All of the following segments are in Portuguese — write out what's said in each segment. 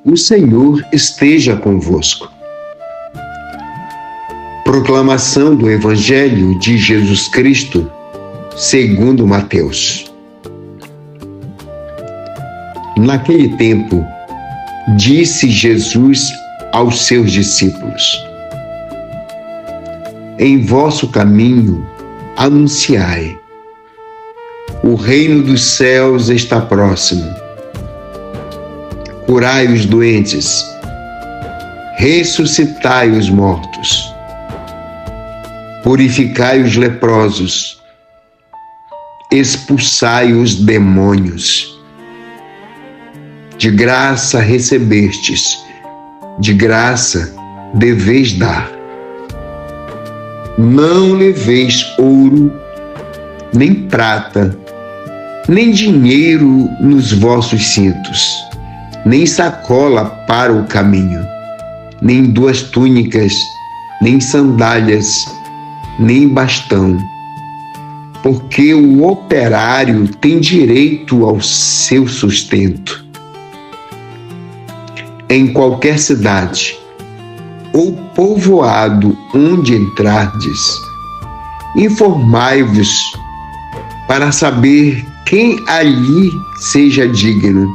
O Senhor esteja convosco. Proclamação do Evangelho de Jesus Cristo, segundo Mateus. Naquele tempo, disse Jesus aos seus discípulos: em vosso caminho anunciai: o reino dos céus está próximo. Curai os doentes, ressuscitai os mortos, purificai os leprosos, expulsai os demônios. De graça recebestes, de graça deveis dar. Não leveis ouro, nem prata, nem dinheiro nos vossos cintos, nem sacola para o caminho, nem 2 túnicas, nem sandálias, nem bastão, porque o operário tem direito ao seu sustento. Em qualquer cidade ou povoado onde entrardes, informai-vos para saber quem ali seja digno.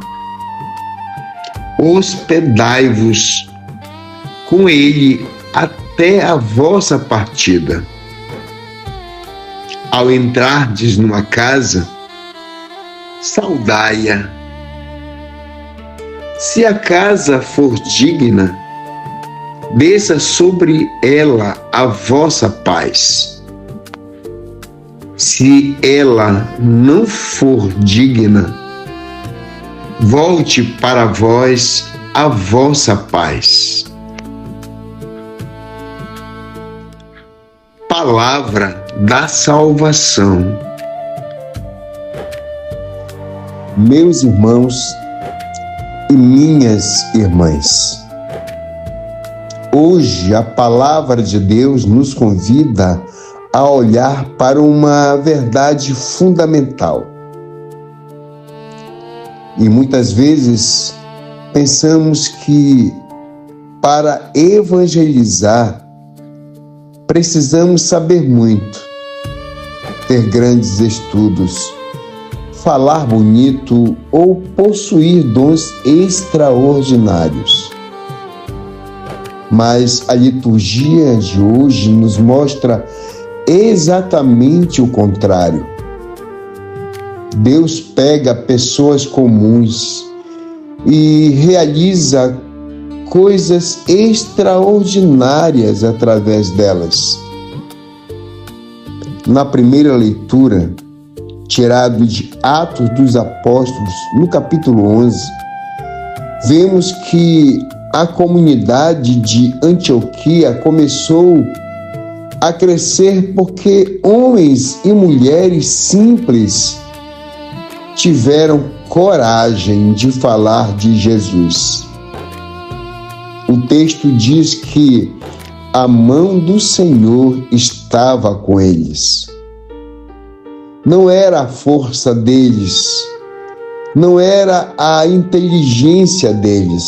Hospedai-vos com ele até a vossa partida. Ao entrardes numa casa, saudai-a. Se a casa for digna, desça sobre ela a vossa paz. Se ela não for digna, volte para vós a vossa paz. Palavra da salvação. Meus irmãos e minhas irmãs, hoje a palavra de Deus nos convida a olhar para uma verdade fundamental. E muitas vezes pensamos que para evangelizar precisamos saber muito, ter grandes estudos, falar bonito ou possuir dons extraordinários. Mas a liturgia de hoje nos mostra exatamente o contrário. Deus pega pessoas comuns e realiza coisas extraordinárias através delas. Na primeira leitura, tirado de Atos dos Apóstolos, no capítulo 11, vemos que a comunidade de Antioquia começou a crescer porque homens e mulheres simples tiveram coragem de falar de Jesus. O texto diz que a mão do Senhor estava com eles. Não era a força deles, não era a inteligência deles,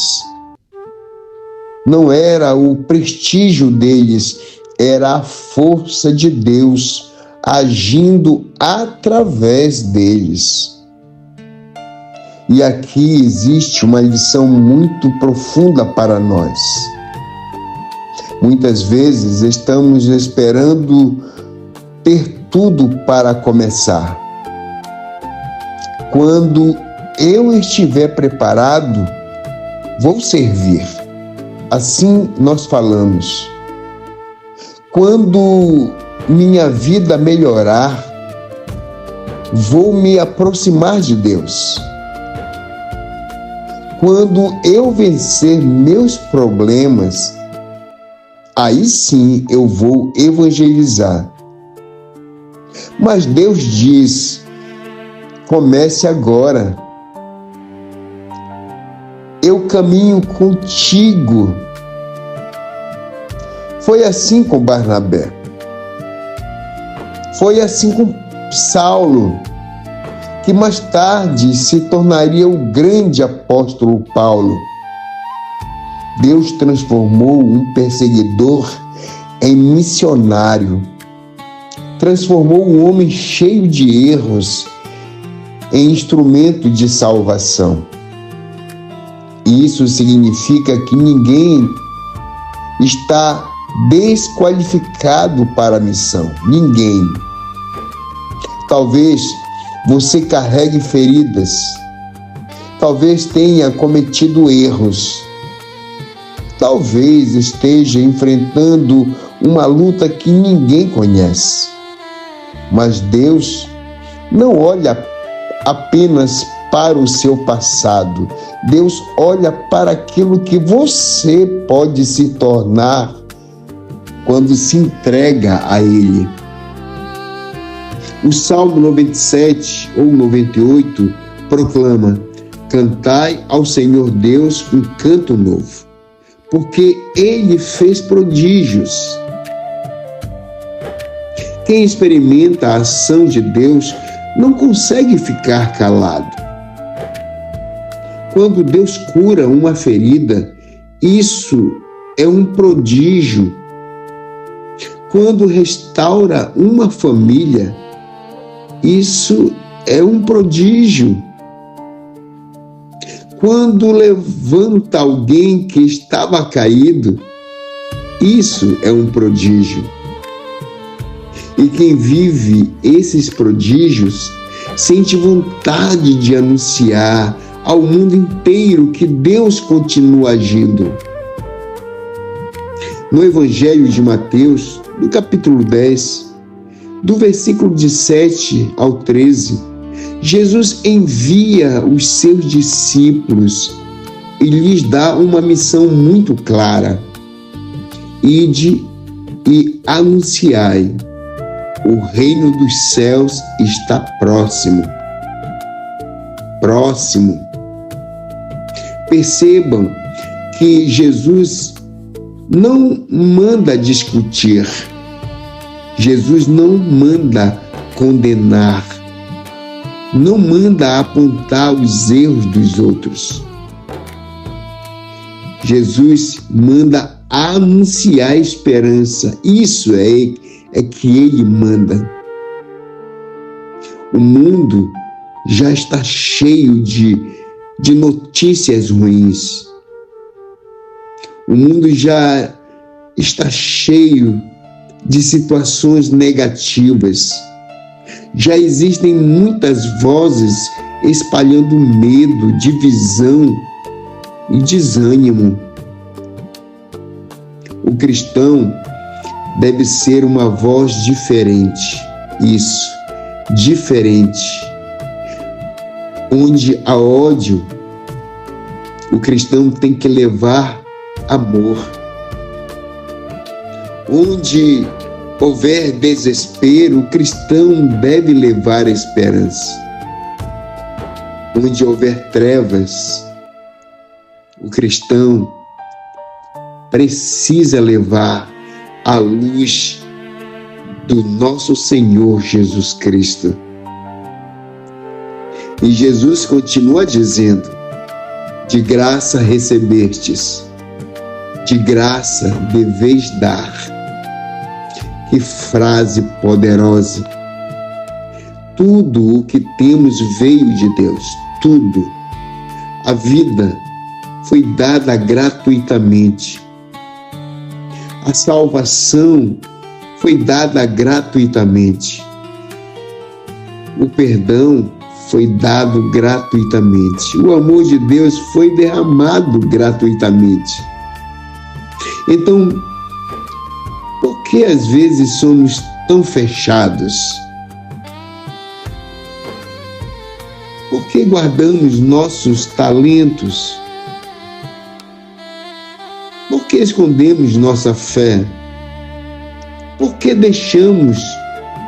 não era o prestígio deles, era a força de Deus agindo através deles. E aqui existe uma lição muito profunda para nós. Muitas vezes estamos esperando ter tudo para começar. Quando eu estiver preparado, vou servir. Assim nós falamos. Quando minha vida melhorar, vou me aproximar de Deus. Quando eu vencer meus problemas, aí sim eu vou evangelizar. Mas Deus diz: comece agora. Eu caminho contigo. Foi assim com Barnabé. Foi assim com Saulo, que mais tarde se tornaria o grande apóstolo Paulo. Deus transformou um perseguidor em missionário. Transformou um homem cheio de erros em instrumento de salvação. Isso significa que ninguém está desqualificado para a missão. Ninguém. Talvez você carregue feridas. Talvez tenha cometido erros. Talvez esteja enfrentando uma luta que ninguém conhece. Mas Deus não olha apenas para o seu passado. Deus olha para aquilo que você pode se tornar quando se entrega a Ele. O Salmo 97 ou 98 proclama: cantai ao Senhor Deus um canto novo, porque Ele fez prodígios. Quem experimenta a ação de Deus não consegue ficar calado. Quando Deus cura uma ferida, isso é um prodígio. Quando restaura uma família, isso é um prodígio. Quando levanta alguém que estava caído, isso é um prodígio. E quem vive esses prodígios sente vontade de anunciar ao mundo inteiro que Deus continua agindo. No Evangelho de Mateus, no capítulo 10, do versículo de 7 ao 13, Jesus envia os seus discípulos e lhes dá uma missão muito clara: ide e anunciai. O reino dos céus está próximo. Próximo. Percebam que Jesus não manda discutir. Jesus não manda condenar. Não manda apontar os erros dos outros. Jesus manda anunciar a esperança. Isso é que Ele manda. O mundo já está cheio de notícias ruins. O mundo já está cheio de situações negativas. Já existem muitas vozes espalhando medo, divisão e desânimo. O cristão deve ser uma voz diferente. Isso, diferente. Onde há ódio, o cristão tem que levar amor. Onde houver desespero, o cristão deve levar esperança. Onde houver trevas, o cristão precisa levar a luz do nosso Senhor Jesus Cristo. E Jesus continua dizendo: de graça recebestes, de graça deveis dar. Que frase poderosa! Tudo o que temos veio de Deus, tudo. A vida foi dada gratuitamente. A salvação foi dada gratuitamente. O perdão foi dado gratuitamente. O amor de Deus foi derramado gratuitamente. Então, por que às vezes somos tão fechados? Por que guardamos nossos talentos? Por que escondemos nossa fé? Por que deixamos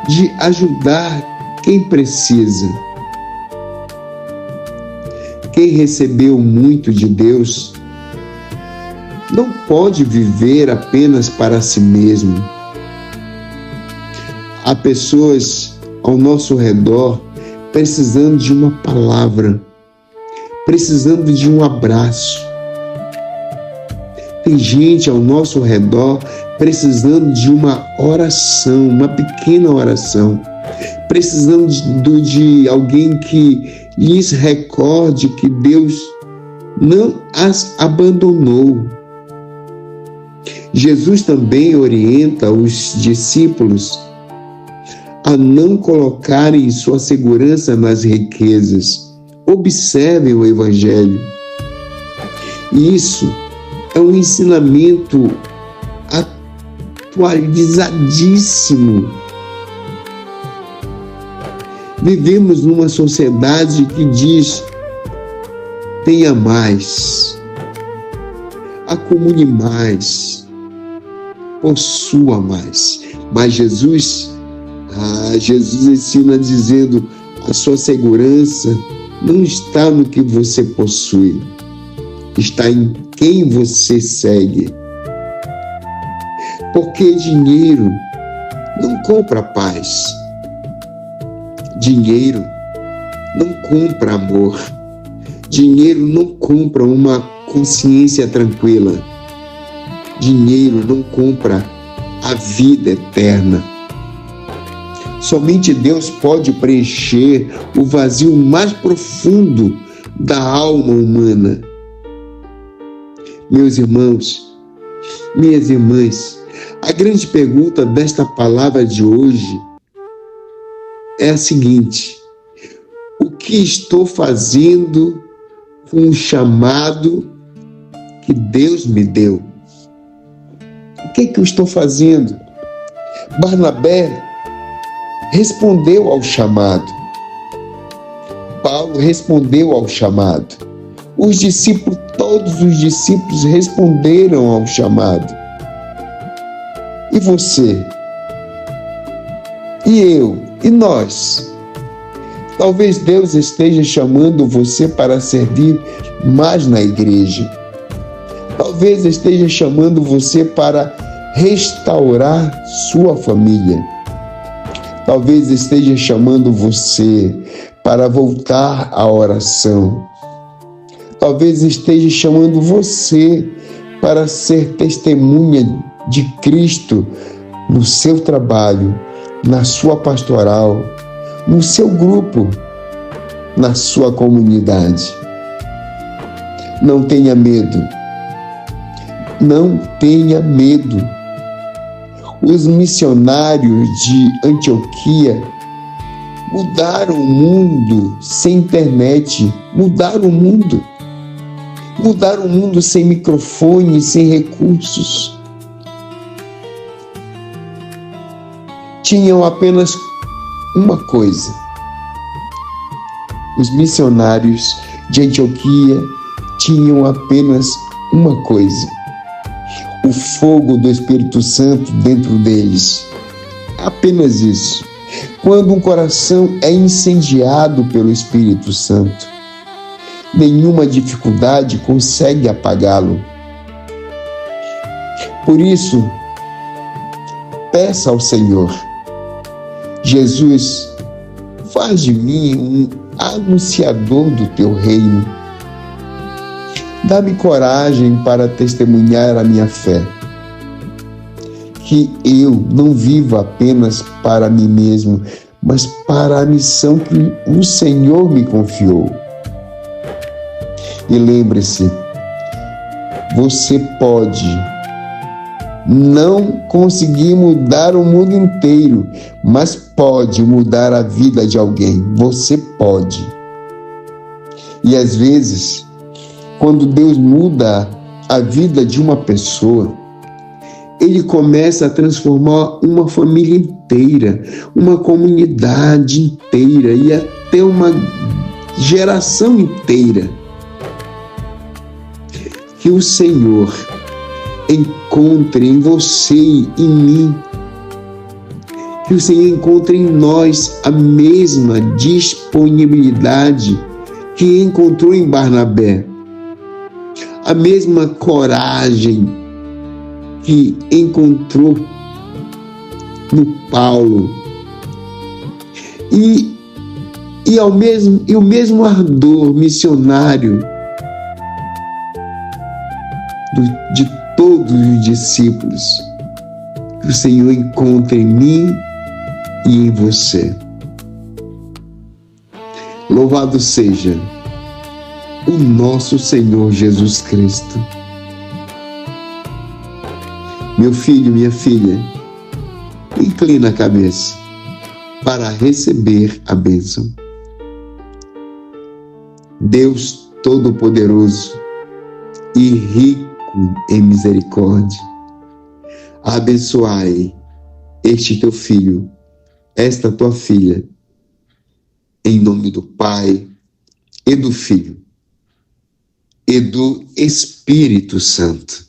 de ajudar quem precisa? Quem recebeu muito de Deus não pode viver apenas para si mesmo. Há pessoas ao nosso redor precisando de uma palavra, precisando de um abraço, Tem gente ao nosso redor precisando de uma oração, uma pequena oração, precisando de alguém que lhes recorde que Deus não as abandonou. Jesus também orienta os discípulos a não colocarem sua segurança nas riquezas. Observem o Evangelho. Isso é um ensinamento atualizadíssimo. Vivemos numa sociedade que diz: tenha mais, acumule mais, possua mais. Mas Jesus ensina dizendo: a sua segurança não está no que você possui, está em quem você segue. Porque dinheiro não compra paz, dinheiro não compra amor, dinheiro não compra uma consciência tranquila, dinheiro não compra a vida eterna. Somente Deus pode preencher o vazio mais profundo da alma humana. Meus irmãos, minhas irmãs, a grande pergunta desta palavra de hoje é a seguinte: o que estou fazendo com o chamado que Deus me deu? O que é que eu estou fazendo? Barnabé respondeu ao chamado. Paulo respondeu ao chamado. Os discípulos, todos os discípulos responderam ao chamado. E você? E eu? E nós? Talvez Deus esteja chamando você para servir mais na igreja. Talvez esteja chamando você para restaurar sua família. Talvez esteja chamando você para voltar à oração. Talvez esteja chamando você para ser testemunha de Cristo no seu trabalho, na sua pastoral, no seu grupo, na sua comunidade. Não tenha medo. Não tenha medo. Os missionários de Antioquia mudaram o mundo sem internet, mudaram o mundo. Mudaram o mundo sem microfone, sem recursos. Tinham apenas uma coisa. Os missionários de Antioquia tinham apenas uma coisa: o fogo do Espírito Santo dentro deles. Apenas isso. Quando um coração é incendiado pelo Espírito Santo, nenhuma dificuldade consegue apagá-lo. Por isso, peça ao Senhor: Jesus, faz de mim um anunciador do teu reino. Dá-me coragem para testemunhar a minha fé. Que eu não viva apenas para mim mesmo, mas para a missão que o Senhor me confiou. E lembre-se, você pode não conseguir mudar o mundo inteiro, mas pode mudar a vida de alguém. Você pode. E às vezes, quando Deus muda a vida de uma pessoa, Ele começa a transformar uma família inteira, uma comunidade inteira e até uma geração inteira. Que o Senhor encontre em você e em mim, que o Senhor encontre em nós a mesma disponibilidade que encontrou em Barnabé, a mesma coragem que encontrou no Paulo e o mesmo ardor missionário de todos os discípulos que o Senhor encontre em mim e em você. Louvado seja o nosso Senhor Jesus Cristo. Meu filho, minha filha, inclina a cabeça para receber a bênção. Deus Todo-Poderoso e rico em misericórdia, abençoai este teu filho, esta tua filha, em nome do Pai e do Filho e do Espírito Santo.